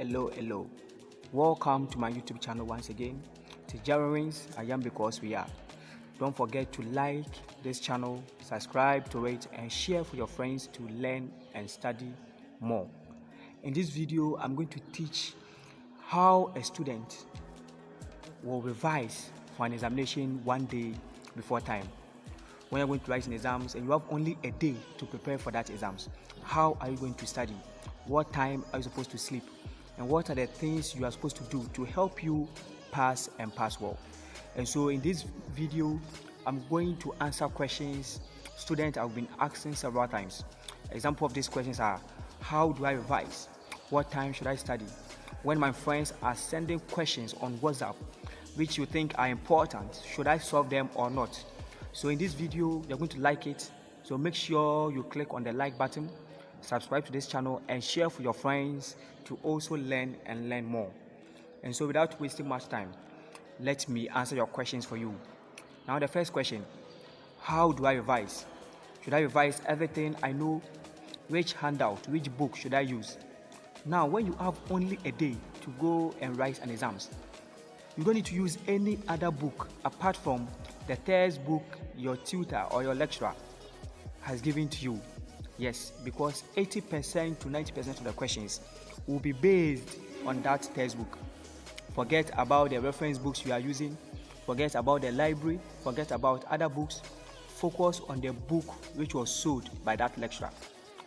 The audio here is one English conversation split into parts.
Hello. Welcome to my YouTube channel once again. Tijarins, I am because we are. Don't forget to like this channel, subscribe to it, and share for your friends to learn and study more. In this video, I'm going to teach how a student will revise for an examination one day before time. When you're going to write an exams and you have only a day to prepare for that exams, how are you going to study? What time are you supposed to sleep? And what are the things you are supposed to do to help you pass and pass well? And so in this video, I'm going to answer questions students have been asking several times. Example of these questions are: how do I revise? What time should I study? When my friends are sending questions on WhatsApp which you think are important, should I solve them or not? So in this video, you're going to like it. So make sure you click on the like button, subscribe to this channel, and share for your friends to also learn and learn more. And so without wasting much time, let me answer your questions for you. Now the first question: how do I revise? Should I revise everything I know? Which handout, which book should I use? Now when you have only a day to go and write an exams, you don't need to use any other book apart from the textbook your tutor or your lecturer has given to you. Yes, because 80% to 90% of the questions will be based on that textbook. Forget about the reference books you are using, forget about the library, forget about other books. Focus on the book which was sold by that lecturer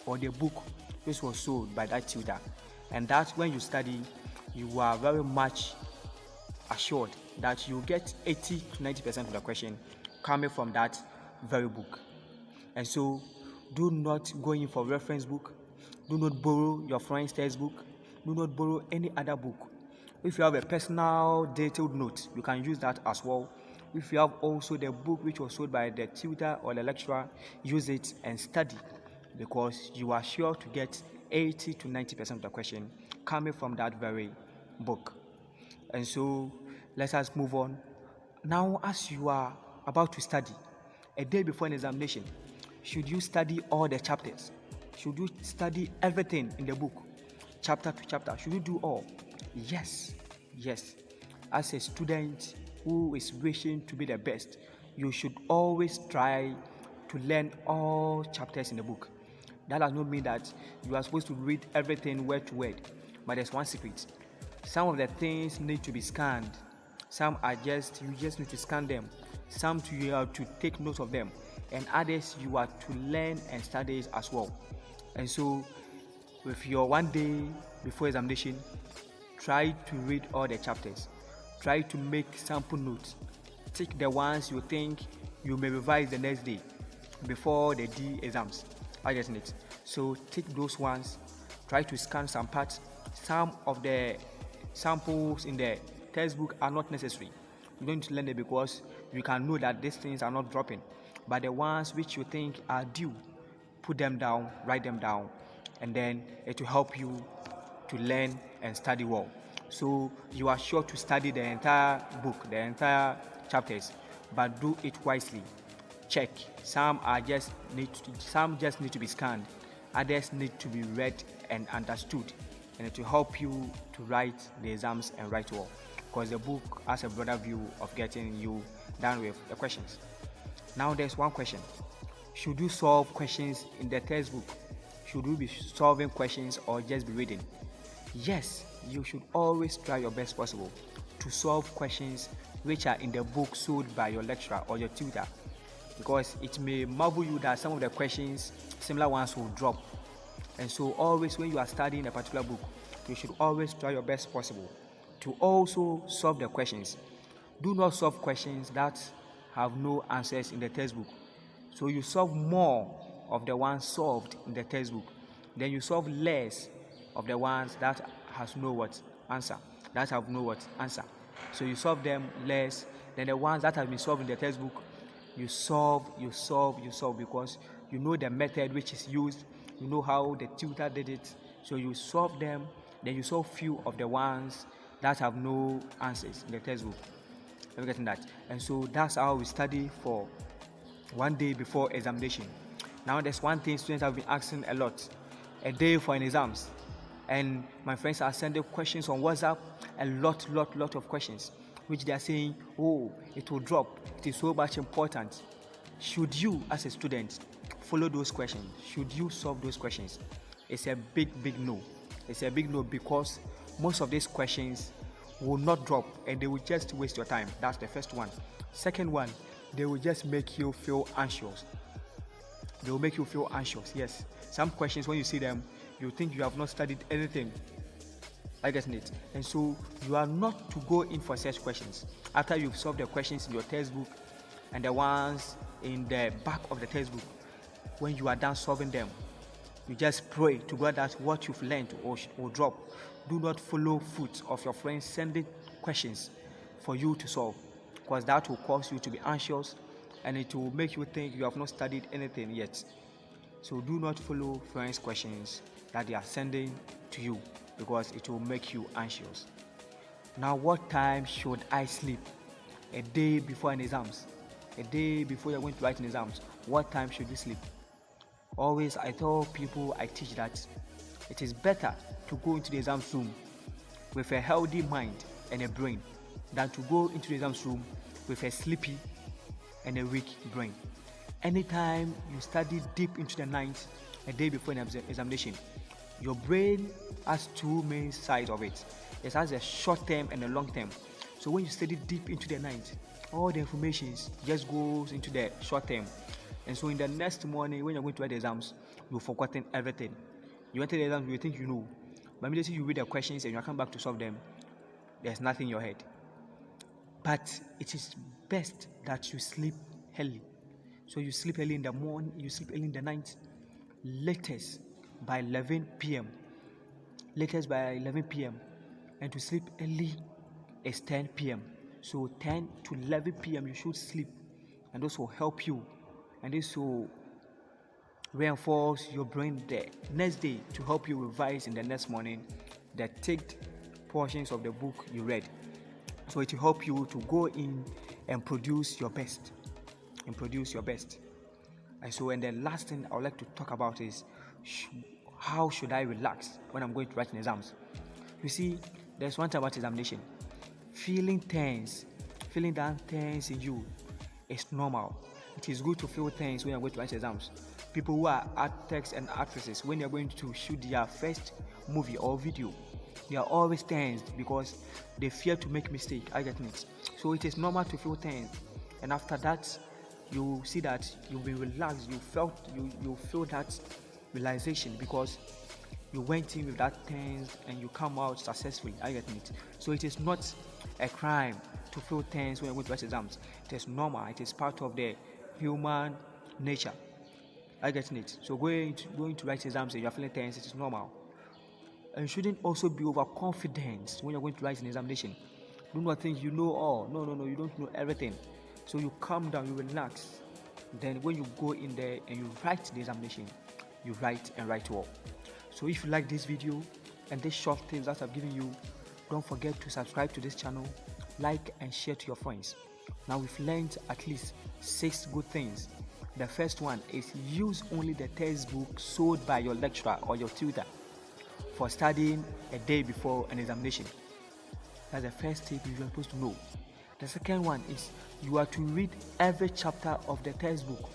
or the book which was sold by that tutor. And that when you study, you are very much assured that you get 80 to 90% of the question coming from that very book. And so do not go in for reference book, do not borrow your friend's textbook, do not borrow any other book. If you have a personal detailed note, you can use that as well. If you have also the book which was sold by the tutor or the lecturer, use it and study, because you are sure to get 80 to 90% of the question coming from that very book. And so let us move on. Now, as you are about to study, a day before an examination, should you study all the chapters? Should you study everything in the book, chapter to chapter? Should you do all? Yes. As a student who is wishing to be the best, you should always try to learn all chapters in the book. That does not mean that you are supposed to read everything word to word, but there's one secret. Some of the things need to be scanned. Some are you just need to scan them. Some you have to take note of them, and others you are to learn and study as well. And so with your one day before examination, try to read all the chapters. Try to make sample notes. Take the ones you think you may revise the next day before the D exams. I get it. So take those ones. Try to scan some parts. Some of the samples in the textbook are not necessary. You don't need to learn it because you can know that these things are not dropping. But the ones which you think are due, put them down, write them down, and then it will help you to learn and study well. So you are sure to study the entire book, the entire chapters, but do it wisely. Check. Some just need to be scanned. Others need to be read and understood, and it will help you to write the exams and write well, because the book has a broader view of getting you done with the questions. Now there's one question: should you solve questions in the textbook? Should you be solving questions or just be reading? Yes, you should always try your best possible to solve questions which are in the book sold by your lecturer or your tutor, because it may marvel you that some of the questions, similar ones, will drop. And so always when you are studying a particular book, you should always try your best possible to also solve the questions. Do not solve questions that have no answers in the textbook. So you solve more of the ones solved in the textbook, then you solve less of the ones that have no answer. So you solve them less than the ones that have been solved in the textbook. You solve, because you know the method which is used, you know how the tutor did it. So you solve them, then you solve few of the ones that have no answers in the textbook. Are you getting that? And so that's how we study for one day before examination. Now there's one thing students have been asking a lot: a day for an exams. And my friends are sending questions on WhatsApp, a lot of questions, which they are saying, oh, it will drop. It is so much important. Should you, as a student, follow those questions? Should you solve those questions? It's a big no. It's a big no, because most of these questions will not drop and they will just waste your time. That's the first one. Second one, they will just make you feel anxious. They will make you feel anxious. Yes. Some questions, when you see them, you think you have not studied anything. I get it. And so you are not to go in for such questions. After you've solved the questions in your textbook and the ones in the back of the textbook, when you are done solving them, you just pray to God that what you've learned will drop. Do not follow foot of your friends sending questions for you to solve, because that will cause you to be anxious and it will make you think you have not studied anything yet. So do not follow friends' questions that they are sending to you, because it will make you anxious. Now, what time should I sleep? A day before an exams. A day before you're going to write an exams. What time should you sleep? Always, I tell people I teach that it is better to go into the exams room with a healthy mind and a brain than to go into the exams room with a sleepy and a weak brain. Anytime you study deep into the night, a day before an examination, your brain has two main sides of it. It has a short term and a long term. So when you study deep into the night, all the information just goes into the short term. And so in the next morning, when you're going to write the exams, you've forgotten everything. You enter the exams, you think you know. But immediately you read the questions and you come back to solve them, there's nothing in your head. But it is best that you sleep early. So you sleep early in the morning, you sleep early in the night, latest by 11 p.m. Latest by 11 p.m. And to sleep early is 10 p.m. So 10 to 11 p.m. you should sleep. And this will help you. And this will reinforce your brain the next day to help you revise in the next morning the ticked portions of the book you read. So it will help you to go in and produce your best. And produce your best. And so, and the last thing I would like to talk about is how should I relax when I'm going to write an exams? You see, there's one thing about examination. Feeling that tense in you is normal. It is good to feel tense when you're going to write exams. People who are actors and actresses, when you're going to shoot their first movie or video, they are always tensed because they fear to make mistake. I get it. So it is normal to feel tense, and after that, you see that you'll be relaxed. You feel that realization because you went in with that tense and you come out successfully. I get it. So it is not a crime to feel tense when you're going to write exams. It is normal. It is part of the human nature. I get it. So going to write exams and you're feeling tense, it is normal. And you shouldn't also be overconfident when you're going to write an examination. Do not think you know all. No, you don't know everything. So you calm down, you relax. Then when you go in there and you write the examination, you write and write well. So if you like this video and these short tips that I've given you, don't forget to subscribe to this channel, like and share to your friends. Now we've learned at least 6 good things. The first one is use only the textbook sold by your lecturer or your tutor for studying a day before an examination. That's the first tip you're supposed to know. The second one is you are to read every chapter of the textbook.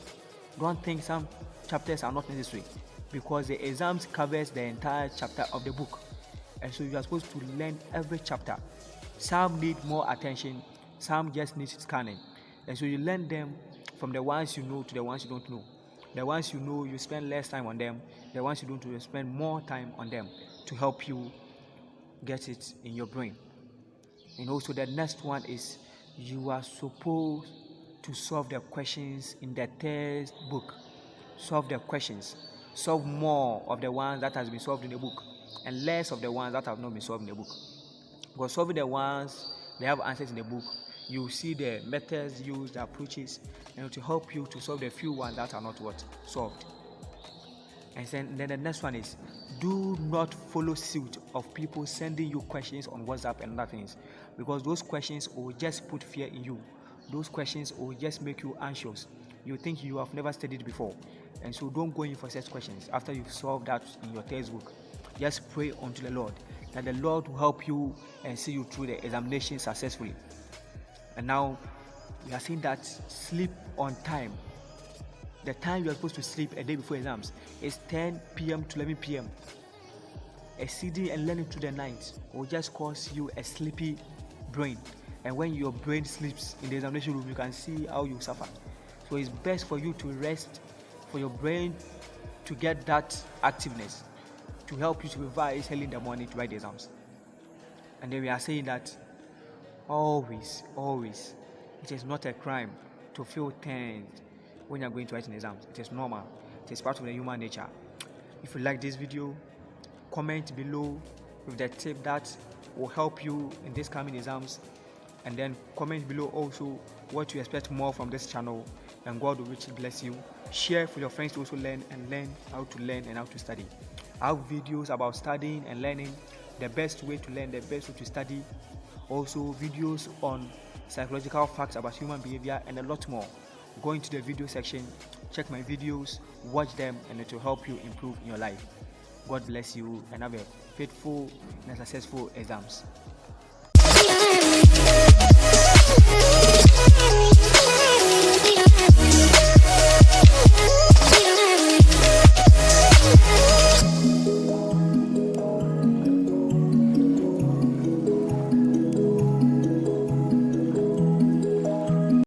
Don't think some chapters are not necessary, because the exams covers the entire chapter of the book. And so you are supposed to learn every chapter. Some need more attention, some just need scanning. And so you learn them from the ones you know to the ones you don't know. The ones you know, you spend less time on them. The ones you don't know, you spend more time on them to help you get it in your brain. And also the next one is you are supposed to solve the questions in the textbook. Solve the questions. Solve more of the ones that has been solved in the book and less of the ones that have not been solved in the book. Because solving the ones they have answers in the book, you see the methods used, the approaches, and to help you to solve the few ones that are not solved. And then the next one is do not follow suit of people sending you questions on WhatsApp and other things, because those questions will just put fear in you. Those questions will just make you anxious. You think you have never studied before, and so don't go in for such questions after you've solved that in your textbook. Just pray unto the Lord that the Lord will help you and see you through the examination successfully. And now we are seeing that sleep on time. The time you are supposed to sleep a day before exams is 10 p.m. to 11 p.m. Exceeding and learning through the night will just cause you a sleepy brain. And when your brain sleeps in the examination room, you can see how you suffer. So it's best for you to rest, for your brain to get that activeness, to help you to revise early in the morning to write the exams. And then we are saying that always, it is not a crime to feel tense when you are going to write an exam. It is normal. It is part of the human nature. If you like this video, comment below with the tip that will help you in these coming exams, and then comment below also what you expect more from this channel, and God will richly bless you. Share for your friends to also learn how to learn and how to study. I have videos about studying and learning, the best way to learn, the best way to study, also videos on psychological facts about human behavior, and a lot more. Go into the video section, check my videos, watch them, and it will help you improve in your life. God bless you and have a faithful and successful exams.